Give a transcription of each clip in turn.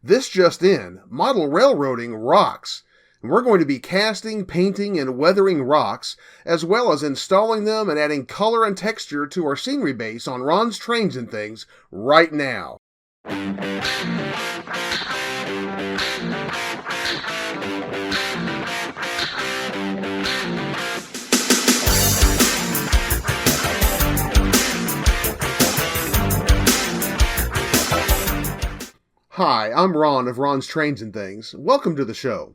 This just in, model railroading rocks. And we're going to be casting, painting, and weathering rocks, as well as installing them and adding color and texture to our scenery base on Ron's Trains and Things right now. Hi, I'm Ron of Ron's Trains and Things. Welcome to the show.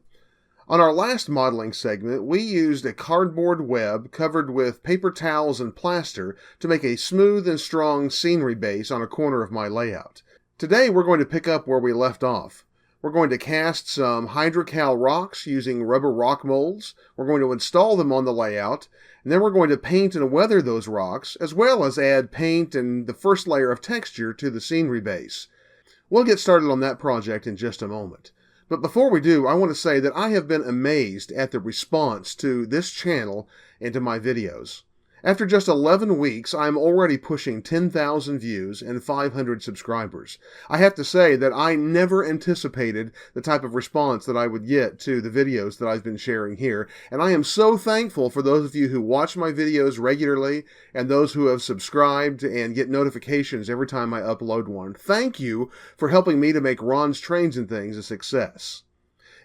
On our last modeling segment, we used a cardboard web covered with paper towels and plaster to make a smooth and strong scenery base on a corner of my layout. Today we're going to pick up where we left off. We're going to cast some hydrocal rocks using rubber rock molds. We're going to install them on the layout, and then we're going to paint and weather those rocks, as well as add paint and the first layer of texture to the scenery base. We'll get started on that project in just a moment. But before we do, I want to say that I have been amazed at the response to this channel and to my videos. After just 11 weeks, I'm already pushing 10,000 views and 500 subscribers. I have to say that I never anticipated the type of response that I would get to the videos that I've been sharing here, and I am so thankful for those of you who watch my videos regularly and those who have subscribed and get notifications every time I upload one. Thank you for helping me to make Ron's Trains and Things a success.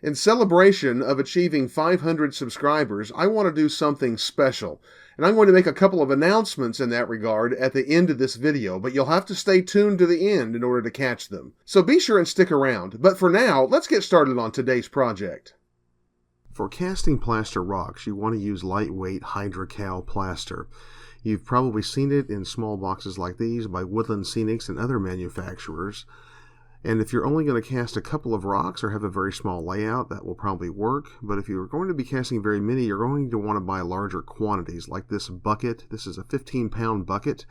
In celebration of achieving 500 subscribers, I want to do something special. And I'm going to make a couple of announcements in that regard at the end of this video, but you'll have to stay tuned to the end in order to catch them. So be sure and stick around. But for now, let's get started on today's project. For casting plaster rocks, you want to use lightweight hydrocal plaster. You've probably seen it in small boxes like these by Woodland Scenics and other manufacturers. And if you're only going to cast a couple of rocks or have a very small layout, that will probably work. But if you're going to be casting very many, you're going to want to buy larger quantities, like this bucket. This is a 15-pound bucket,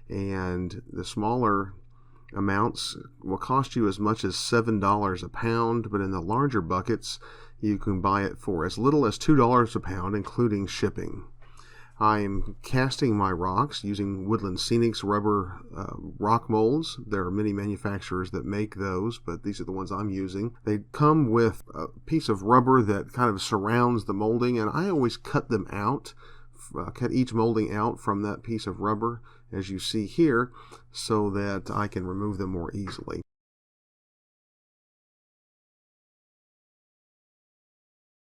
and the smaller amounts will cost you as much as $7 a pound, but in the larger buckets, you can buy it for as little as $2 a pound, including shipping. I'm casting my rocks using Woodland Scenics rubber rock molds. There are many manufacturers that make those, but these are the ones I'm using. They come with a piece of rubber that kind of surrounds the molding, and I always cut them out, cut each molding out from that piece of rubber, as you see here, so that I can remove them more easily.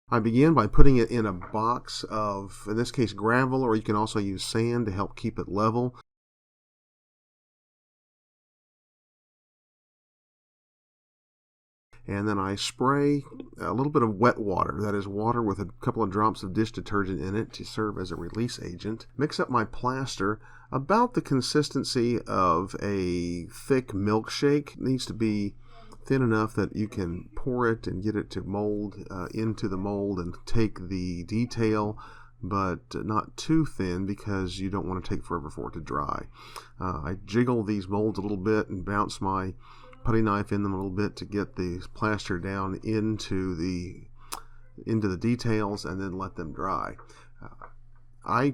I begin by putting it in a box of, in this case, gravel, or you can also use sand to help keep it level. And then I spray a little bit of wet water, that is water with a couple of drops of dish detergent in it to serve as a release agent. Mix up my plaster about the consistency of a thick milkshake. It needs to be thin enough that you can pour it and get it to mold into the mold and take the detail, but not too thin because you don't want to take forever for it to dry. I jiggle these molds a little bit and bounce my putty knife in them a little bit to get the plaster down into the details and then let them dry. I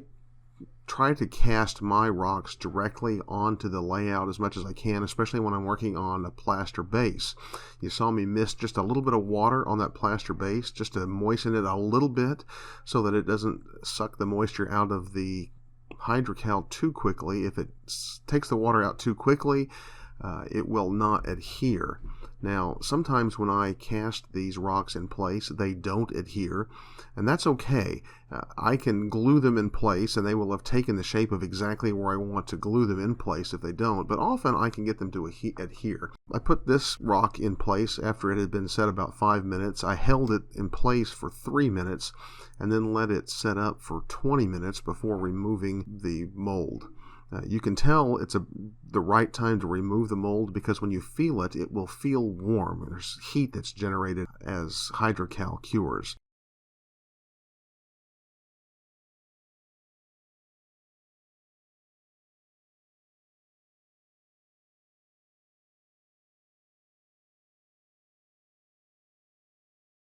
try to cast my rocks directly onto the layout as much as I can, especially when I'm working on a plaster base. You saw me mist just a little bit of water on that plaster base just to moisten it a little bit so that it doesn't suck the moisture out of the hydrocal too quickly. If it takes the water out too quickly, it will not adhere. Now, sometimes when I cast these rocks in place, they don't adhere, and that's okay. I can glue them in place, and they will have taken the shape of exactly where I want to glue them in place if they don't, but often I can get them to adhere. I put this rock in place after it had been set about 5 minutes. I held it in place for 3 minutes, and then let it set up for 20 minutes before removing the mold. You can tell it's the right time to remove the mold because when you feel it, it will feel warm. There's heat that's generated as hydrocal cures.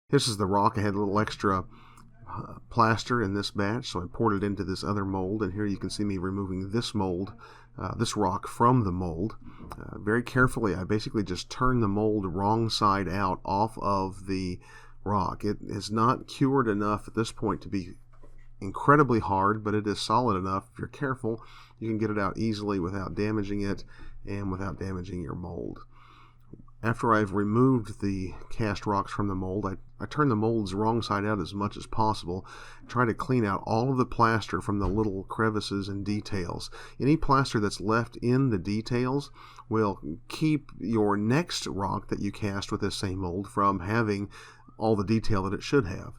This is the rock. I had a little extra plaster in this batch, so I poured it into this other mold, and here you can see me removing this mold, this rock from the mold. Very carefully, I basically just turn the mold wrong side out off of the rock. It is not cured enough at this point to be incredibly hard, but it is solid enough. If you're careful, you can get it out easily without damaging it and without damaging your mold. After I've removed the cast rocks from the mold, I turn the molds wrong side out as much as possible. Try to clean out all of the plaster from the little crevices and details. Any plaster that's left in the details will keep your next rock that you cast with this same mold from having all the detail that it should have.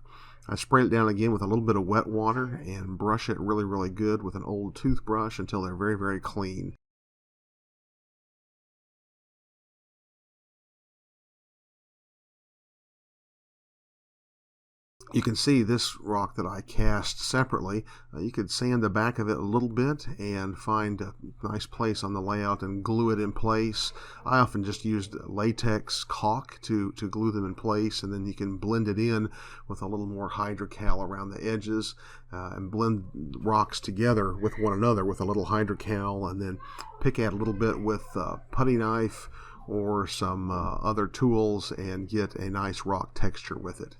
I spray it down again with a little bit of wet water and brush it really, really good with an old toothbrush until they're very, very clean. You can see this rock that I cast separately. You could sand the back of it a little bit and find a nice place on the layout and glue it in place. I often just used latex caulk to glue them in place, and then you can blend it in with a little more hydrocal around the edges and blend rocks together with one another with a little hydrocal, and then pick at a little bit with a putty knife or some other tools and get a nice rock texture with it.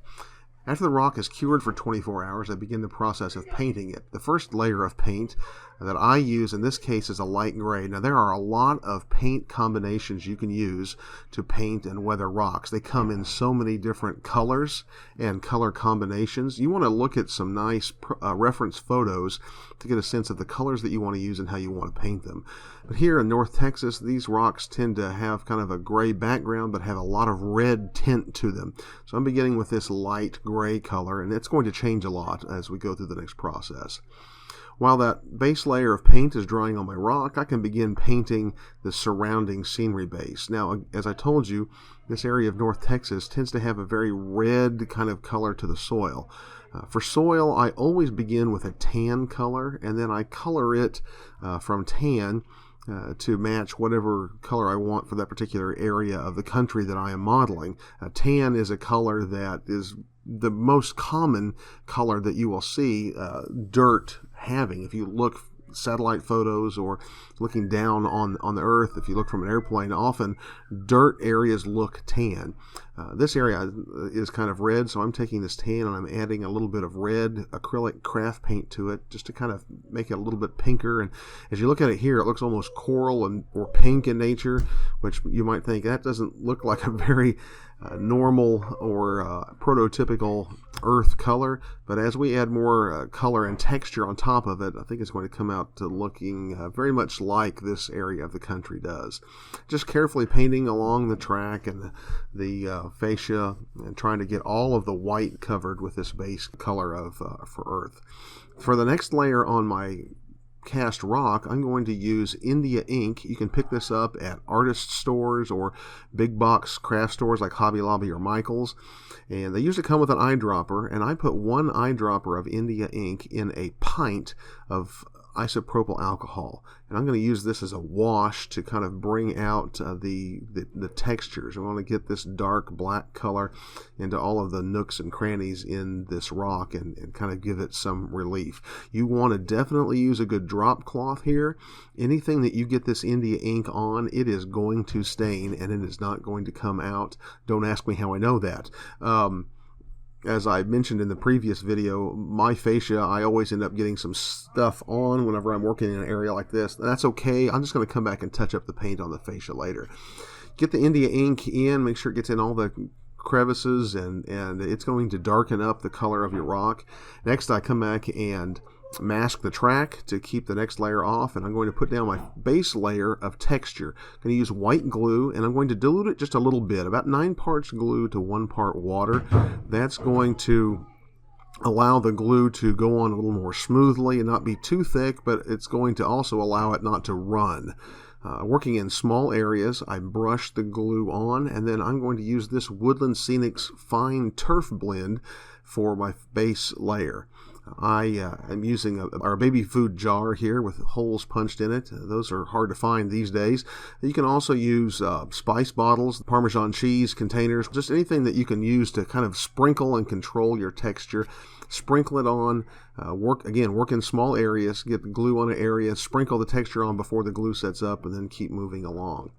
After the rock is cured for 24 hours, I begin the process of painting it. The first layer of paint that I use in this case is a light gray. Now, there are a lot of paint combinations you can use to paint and weather rocks. They come in so many different colors and color combinations. You want to look at some nice reference photos to get a sense of the colors that you want to use and how you want to paint them. But here in North Texas, these rocks tend to have kind of a gray background but have a lot of red tint to them. So I'm beginning with this light gray color, and it's going to change a lot as we go through the next process. While that base layer of paint is drying on my rock, I can begin painting the surrounding scenery base. Now, as I told you, this area of North Texas tends to have a very red kind of color to the soil. For soil, I always begin with a tan color, and then I color it from tan to match whatever color I want for that particular area of the country that I am modeling. Tan is a color that is the most common color that you will see dirt having. If you look satellite photos or looking down on the earth, if you look from an airplane, often dirt areas look tan. This area is kind of red, so I'm taking this tan and I'm adding a little bit of red acrylic craft paint to it just to kind of make it a little bit pinker. And as you look at it here, it looks almost coral or pink in nature, which you might think that doesn't look like a very normal or prototypical earth color, but as we add more color and texture on top of it, I think it's going to come out to looking very much like this area of the country does. Just carefully painting along the track and the fascia and trying to get all of the white covered with this base color of for earth. For the next layer on my cast rock, I'm going to use India ink. You can pick this up at artist stores or big box craft stores like Hobby Lobby or Michael's, and they usually come with an eyedropper, and I put one eyedropper of India ink in a pint of isopropyl alcohol, and I'm going to use this as a wash to kind of bring out the textures. I want to get this dark black color into all of the nooks and crannies in this rock and kind of give it some relief. You want to definitely use a good drop cloth here. Anything that you get this India ink on, it is going to stain and it is not going to come out. Don't ask me how I know that. As I mentioned in the previous video, my fascia, I always end up getting some stuff on whenever I'm working in an area like this. That's okay. I'm just going to come back and touch up the paint on the fascia later. Get the India ink in, make sure it gets in all the crevices, and it's going to darken up the color of your rock. Next, I come back and mask the track to keep the next layer off, and I'm going to put down my base layer of texture. I'm going to use white glue, and I'm going to dilute it just a little bit, about 9 parts glue to 1 part water. That's going to allow the glue to go on a little more smoothly and not be too thick, but it's going to also allow it not to run. Working in small areas, I brush the glue on, and then I'm going to use this Woodland Scenics Fine Turf Blend for my base layer. I am using our baby food jar here with holes punched in it. Those are hard to find these days. You can also use spice bottles, Parmesan cheese containers, just anything that you can use to kind of sprinkle and control your texture. Sprinkle it on, work in small areas, get the glue on an area, sprinkle the texture on before the glue sets up, and then keep moving along.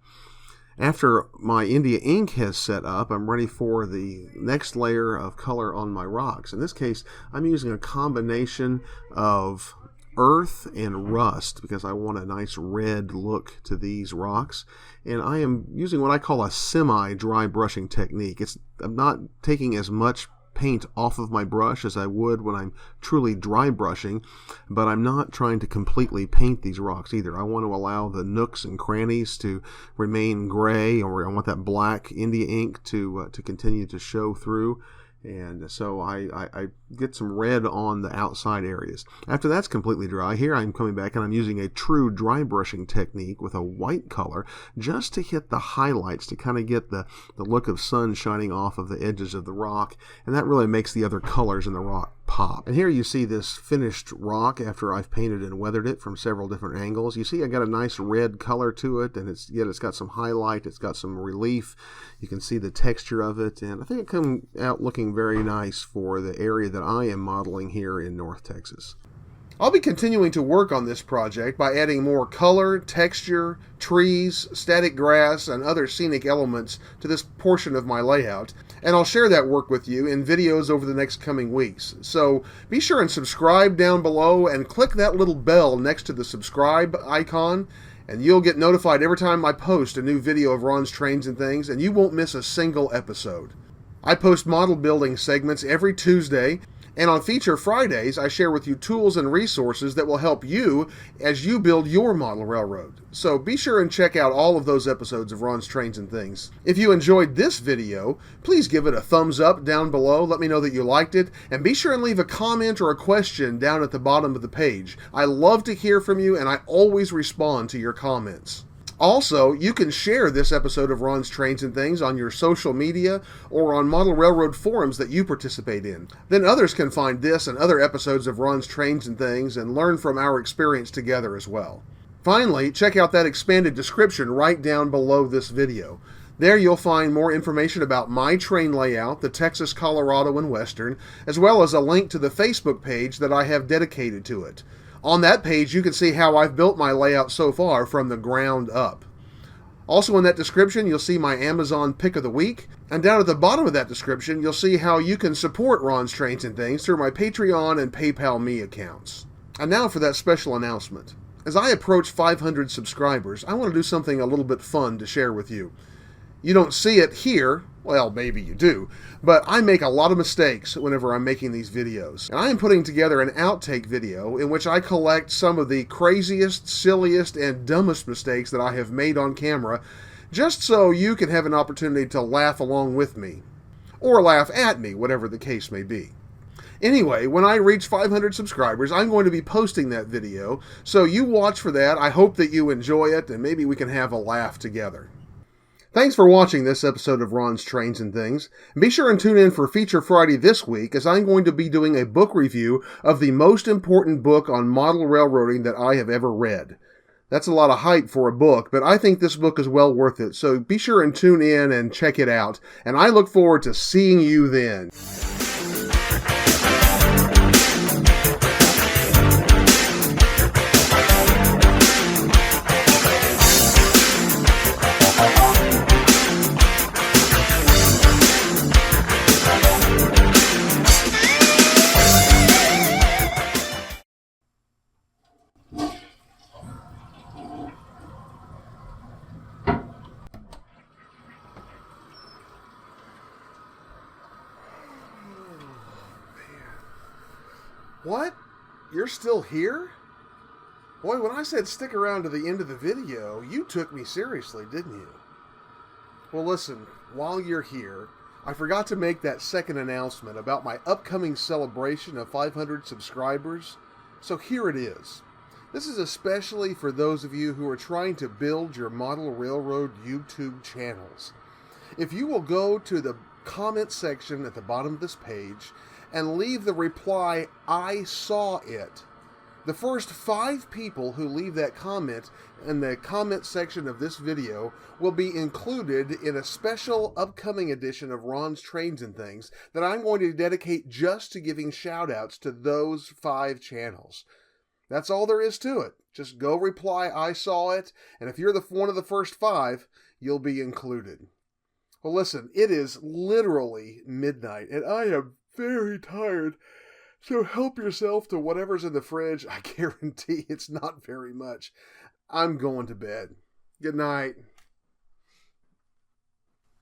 After my India ink has set up, I'm ready for the next layer of color on my rocks. In this case, I'm using a combination of earth and rust because I want a nice red look to these rocks. And I am using what I call a semi-dry brushing technique. I'm not taking as much paint off of my brush as I would when I'm truly dry brushing, but I'm not trying to completely paint these rocks either. I want to allow the nooks and crannies to remain gray, or I want that black India ink to continue to show through. And so I get some red on the outside areas. After that's completely dry, here I'm coming back and I'm using a true dry brushing technique with a white color just to hit the highlights, to kind of get the look of sun shining off of the edges of the rock. And that really makes the other colors in the rock pop. And here you see this finished rock after I've painted and weathered it from several different angles. You see I got a nice red color to it, and it's got some highlight, it's got some relief. You can see the texture of it, and I think it comes out looking very nice for the area that I am modeling here in North Texas. I'll be continuing to work on this project by adding more color, texture, trees, static grass, and other scenic elements to this portion of my layout, and I'll share that work with you in videos over the next coming weeks. So be sure and subscribe down below and click that little bell next to the subscribe icon, and you'll get notified every time I post a new video of Ron's Trains and Things, and you won't miss a single episode. I post model building segments every Tuesday, and on Feature Fridays, I share with you tools and resources that will help you as you build your model railroad. So be sure and check out all of those episodes of Ron's Trains and Things. If you enjoyed this video, please give it a thumbs up down below. Let me know that you liked it. And be sure and leave a comment or a question down at the bottom of the page. I love to hear from you, and I always respond to your comments. Also, you can share this episode of Ron's Trains and Things on your social media or on model railroad forums that you participate in. Then others can find this and other episodes of Ron's Trains and Things and learn from our experience together as well. Finally, check out that expanded description right down below this video. There you'll find more information about my train layout, the Texas, Colorado, and Western, as well as a link to the Facebook page that I have dedicated to it. On that page, you can see how I've built my layout so far from the ground up. Also in that description, you'll see my Amazon pick of the week. And down at the bottom of that description, you'll see how you can support Ron's Trains and Things through my Patreon and PayPal Me accounts. And now for that special announcement. As I approach 500 subscribers, I want to do something a little bit fun to share with you. You don't see it here, well, maybe you do, but I make a lot of mistakes whenever I'm making these videos. And I am putting together an outtake video in which I collect some of the craziest, silliest, and dumbest mistakes that I have made on camera, just so you can have an opportunity to laugh along with me. Or laugh at me, whatever the case may be. Anyway, when I reach 500 subscribers, I'm going to be posting that video, so you watch for that. I hope that you enjoy it, and maybe we can have a laugh together. Thanks for watching this episode of Ron's Trains and Things. Be sure and tune in for Feature Friday this week, as I'm going to be doing a book review of the most important book on model railroading that I have ever read. That's a lot of hype for a book, but I think this book is well worth it, so be sure and tune in and check it out, and I look forward to seeing you then. What? You're still here? Boy, when I said stick around to the end of the video, you took me seriously, didn't you? Well, listen, while you're here, I forgot to make that second announcement about my upcoming celebration of 500 subscribers, so here it is. This is especially for those of you who are trying to build your model railroad YouTube channels. If you will go to the comment section at the bottom of this page and leave the reply, "I saw it." The first 5 people who leave that comment in the comment section of this video will be included in a special upcoming edition of Ron's Trains and Things that I'm going to dedicate just to giving shout-outs to those 5 channels. That's all there is to it. Just go reply, "I saw it," and if you're one of the first 5, you'll be included. Well, listen, it is literally midnight, and I am very tired. So help yourself to whatever's in the fridge. I guarantee it's not very much. I'm going to bed. Good night.